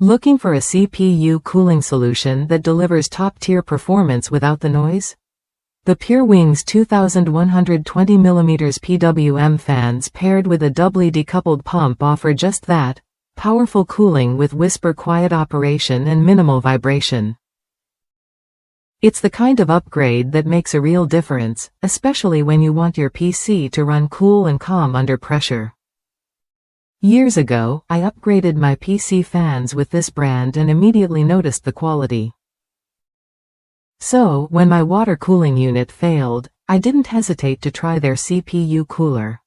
Looking for a CPU cooling solution that delivers top-tier performance without the noise? The PureWings 2120mm PWM fans paired with a doubly decoupled pump offer just that, powerful cooling with whisper-quiet operation and minimal vibration. It's the kind of upgrade that makes a real difference, especially when you want your PC to run cool and calm under pressure. Years ago, I upgraded my PC fans with this brand and immediately noticed the quality. So, when my water cooling unit failed, I didn't hesitate to try their CPU cooler.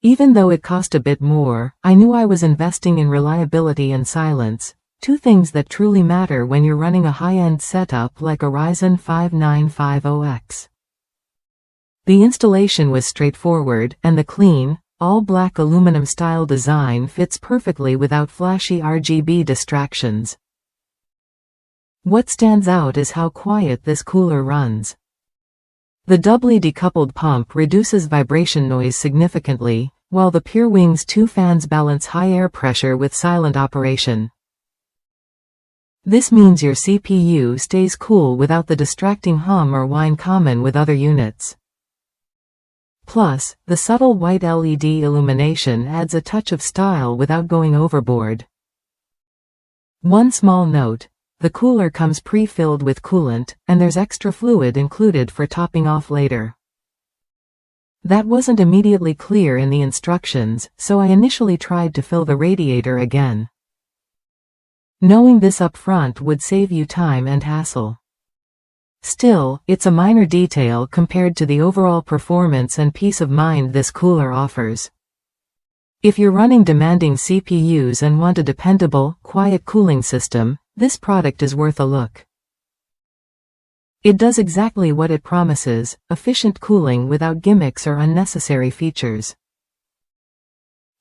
Even though it cost a bit more, I knew I was investing in reliability and silence, two things that truly matter when you're running a high-end setup like a Ryzen 5 9950X. The installation was straightforward, and the clean, all-black aluminum-style design fits perfectly without flashy RGB distractions. What stands out is how quiet this cooler runs. The doubly decoupled pump reduces vibration noise significantly, while the PureWings 2 fans balance high air pressure with silent operation. This means your CPU stays cool without the distracting hum or whine common with other units. Plus, the subtle white LED illumination adds a touch of style without going overboard. One small note: the cooler comes pre-filled with coolant, and there's extra fluid included for topping off later. That wasn't immediately clear in the instructions, so I initially tried to fill the radiator again. Knowing this up front would save you time and hassle. Still, it's a minor detail compared to the overall performance and peace of mind this cooler offers. If you're running demanding CPUs and want a dependable, quiet cooling system, this product is worth a look. It does exactly what it promises: efficient cooling without gimmicks or unnecessary features.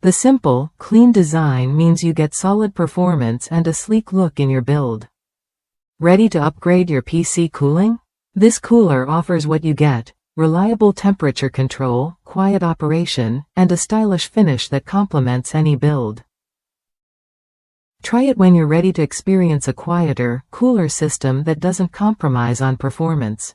The simple, clean design means you get solid performance and a sleek look in your build. Ready to upgrade your PC cooling? This cooler offers what you get: reliable temperature control, quiet operation, and a stylish finish that complements any build. Try it when you're ready to experience a quieter, cooler system that doesn't compromise on performance.